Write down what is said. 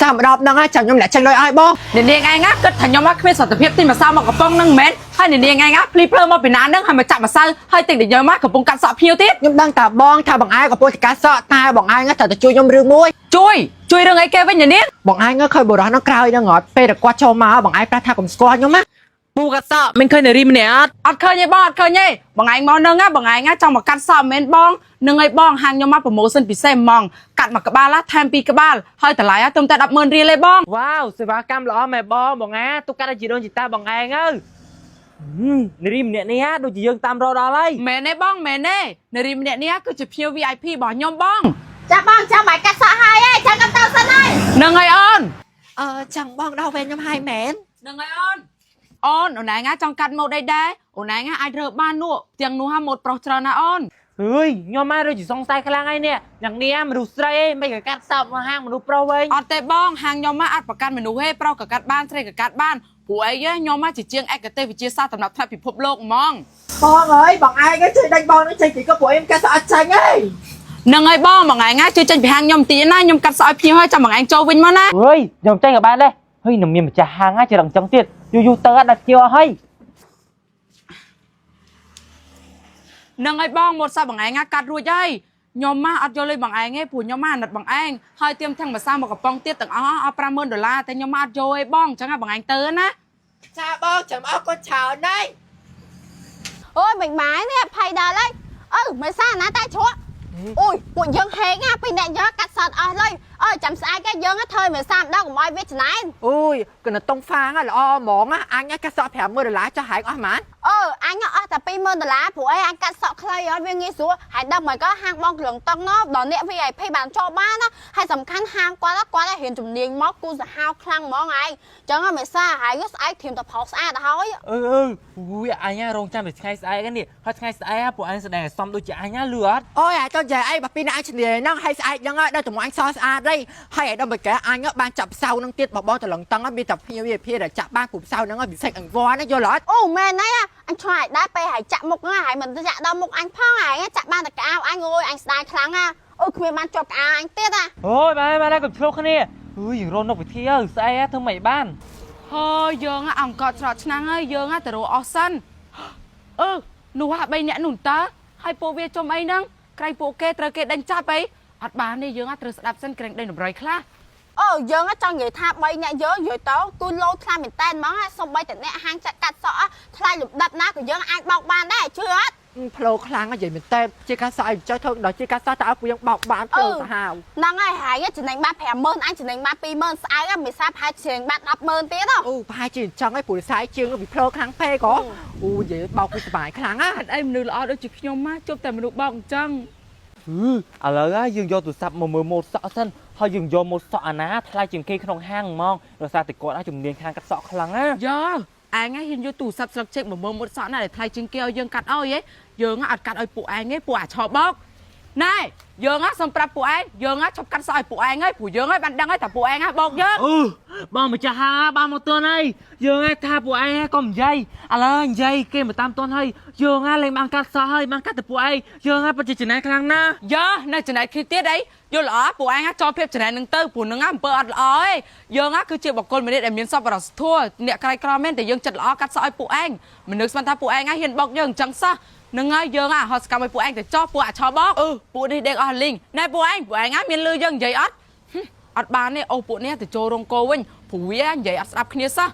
តាមដប់ហ្នឹងចាំខ្ញុំអ្នកចេញលុយឲ្យបងនាងឯងគិតថាខ្ញុំមកគ្មានសន្តិភាពទិញម្សៅមកកំប៉ុងហ្នឹងមែនហើយនាងឯងភ្លីភ្លើមកពីណាហ្នឹងហើយមកចាក់ម្សៅហើយទិញតែយកមកកំពុងកាត់សក់ភ្ញៀវទៀតខ្ញុំដឹងតែបងថាបងឯងកំពុងតែកាត់សក់តែបងឯងត្រូវតែជួយខ្ញុំរឿងមួយជួយរឿងអីគេវិញនាងបងឯងឃើញបុរសហ្នឹងក្រោយហ្នឹងអត់ពេលតែគាត់ចូលមកបងឯងប្រាប់ថាកុំស្គាល់ខ្ញុំណាពូកាត់សក់មិនឃើញនារីម្នាក់អត់ឃើញទេបងអត់ឃើញទេបងឯងមកនឹងបងឯងចង់មកកាត់សក់មិនមែនបងនឹងឲ្យបងហាងខ្ញុំមកប្រម៉ូសិនពិសេសហ្មងកាត់មួយក្បាលថែម2ក្បាលហើយតម្លៃទៅតែ100000រៀលទេបងវ៉ាវសេវាកម្មល្អមែនបងទូកាត់ឲ្យជីដូនជីតាបងឯងនារីម្នាក់នេះដូចជាយើងតាមរកដល់ហើយមែនទេបងមែនទេនារីម្នាក់នេះគឺជាភ្ញៀវ VIP របស់ខ្ញុំបងចាបងចាំបាយកាត់សក់ហើយចាំកាត់ទៅសិនហើយនឹងហើយអូនចង់បងដល់វេនខ្ញុំហើយមែននឹងហើយអូនណែចង់កាត់ម៉ូតអីដែរអូនឯងអាចរើបាននោះទាំងនោះម៉ូតប្រុសច្រើនណាអូនអើយខ្ញុំមកដូចជាសង្ស័យខ្លាំងហើយនេះយ៉ាងនេះមនុស្សស្រីមិនក៏កាត់សក់មកហាងមនុស្សប្រុសវិញអត់ទេបងហាងខ្ញុំអត់ប្រកាន់មនុស្សទេប្រុសក៏កាត់បានស្រីក៏កាត់បានព្រោះអីខ្ញុំជាជាងឯកទេសវិទ្យាសាស្ត្រសម្រាប់ថ្នាក់ពិភពលោកហ្មងបងអើយបងឯងជួយដាច់បងនឹងចេញពីក៏ពួកemកាត់សក់អត់ចាញ់ហីនឹងហើយបងឯងជួយចេញពីហាងខ្ញុំបន្តិចណាខ្ញុំកាត់សក់ឲ្យភ្ញៀវហើយចាំបងឯងចូលវិញមកណាអើយខ្ញុំចេញក៏បានដែរហើយនឹងមានម្ចាស់ហាងចរឹងចឹងទៀតយូរទៅអត់ដាច់ជាវហើយនឹងឲ្យបងមកសាប់បងឯងកាត់រួចហើយខ្ញុំអត់យកលុយបងឯងទេព្រោះខ្ញុំអាណិតបងឯងហើយទៀមទាំងម្សៅមកកំប៉ុងទៀតទាំងអស់$50000តែខ្ញុំអត់យកទេបងអញ្ចឹងបងឯងទៅណាចាបងចាំអរគុណច្រើនណាស់អូយមិនម៉ែនេះផៃដល់ហើយមិនសាណាតែជ្រក់អូយពួកយើងហេងពីអ្នកយកកាត់សតអស់លុយចាំស្អែកយើងធ្វើមិនសាមដងកុំឲ្យវាច្នៃអូយគណតុងហ្វាងល្អហ្មងអញកាត់សក់$50000ចុះហែងអស់ហ្មងអញអស់តែ$20000ព្រោះអញកាត់សក់ខ្លីអត់វាងាយស្រួលហើយដឹងមិនក៏ហាងបងគ្រឿងតុងណដល់អ្នក VIP បានចូលបានណាហើយសំខាន់ហាងគាត់រៀនជំនាញមកគូសាហាវខ្លាំងហ្មងឯងអញ្ចឹងមិនសាហើយស្អែកធៀមតែផោស្អាតទៅហើយអូយអញរងចាំតែថ្ងៃស្អែកនេះហើយថ្ងៃស្អែកពួកអញស្ដែងឲ្យសមដូចជាអញលឺអត់អូយអាចទៅនិយាយអីបើពីណាអញឈ្នះហ្នឹងហើយស្អែកហ្នឹងដល់តែមកអញសស្អាតđấyហើយឲ្យដល់បើកែអញបានចាប់ផ្សៅហ្នឹងទៀតបបតឡងតឹងមានតែភ្ញៀវ VIP ដែលចាក់បានគូផ្សៅហ្នឹងពិសេសអង្វរណាយល់អត់អូមែនហើយអញឆ្លាតដែរពេលហើយចាក់មុខហ្នឹងហើយមិនចាក់ដល់មុខអញផងហើយចាក់បានតែកៅអញអូយអញស្ដាយខ្លាំងណាគ្មានបានជាប់កៅអញទៀតអូយបានកុំឆ្លោះគ្នាយើងរនមកវិធីស្អែកធ្វើមិនបានហើយយើងអង្គត់ច្រត់ឆ្នាំងហើយយើងទៅរកអស់សិននោះ3នាក់នោះតើហើយពួកវាចំអីហ្នឹងក្រែងពួកគេត្រូវគេដេញចាប់អីអត់បានទេយើងត្រូវស្ដាប់សិនក្រែងដេញតម្រុយខ្លះយើងចង់និយាយថា3នាក់យើងនិយាយទៅគូលោថ្លៃមែនតែនហ្មងសូម្បីតែអ្នកហាងចាក់កាត់សក់ថ្លៃលំដាប់ណាក៏យើងអាចបោកបានដែរជឿអត់ផ្លោខ្លាំងនិយាយមែនតែនជាកាត់សក់ឲ្យចុះធ្វើដល់ជាកាត់សក់តើឲ្យពួកយើងបោកបានផ្លោទៅហាវហ្នឹងហើយចំណេញបាន50000អញចំណេញបាន20000ស្អែកមិនសាប្រហែលចំណេញបាន100000ទៀតប្រហែលជាអញ្ចឹងឯងព្រោះខ្សែជើងវាផ្លោខ្លាំងពេកក៏និយាយបោកវាសុបាយខ្លាំងណាស់អីមនុស្សល្អដូចជាខ្ញុំជប់តែមនុស្សបោកអញ្ចឹងឥឡូវយើងយកទូរស័ព្ទមកមើលម៉ូតសក់សិនហើយយើងយកម៉ូតសក់អាណាថ្លៃជាងគេក្នុងហាងហ្មងដោយសារតែគាត់ជំនាញខាងកាត់សក់ខ្លាំងណាយ៉ាឯងហ៊ានយកទូរស័ព្ទស្លឹកចេកមកមើលម៉ូតសក់ណាដែលថ្លៃជាងគេឲ្យយើងកាត់ឲ្យយើងអត់កាត់ឲ្យពួកឯងទេពួកអាឆោបោកណែយើងសុំប្រាប់ពួកឯងយើងឈប់កាត់សក់ឲ្យពួកឯងហើយព្រោះយើងបានដឹងហើយថាពួកឯងបោកយើងបងម្ចាស់ហាបានមកទន់ហើយយើងថាពួកឯងក៏និយាយឥឡូវនិយាយគេមកតាមទន់ហើយយើងលេងបានកាត់សក់ហើយបានកាត់តែពួកឯងយើងពិតជាចំណែកខ្លាំងណាស់យើនៅចំណែកគ្នាទៀតអីយល់ល្អពួកឯងចូលភាពចំណែកនឹងទៅព្រោះនឹងអំពើអត់ល្អទេយើងគឺជាបុគ្គលម្នាក់ដែលមានសប្បុរសធម៌អ្នកក្រៃក្រមែនតែយើងចិត្តល្អកាត់សក់ឲ្យពួកឯងមនុស្សស្មានថាពួកឯងហ៊ានបោកយើងអញ្ចឹងសោះនឹងហើយយើងហត់សកម្មឲ្យពួកឯងទៅចោះពួកអាឆោបោកពួកនេះដេកអស់លីងណែពួកឯងមានលឺយើងនិយាយអត់បានទេពួកនេះទៅចូលរោងគោវិញព្រោះវានិយាយអត់ស្ដាប់គ្នាសោះ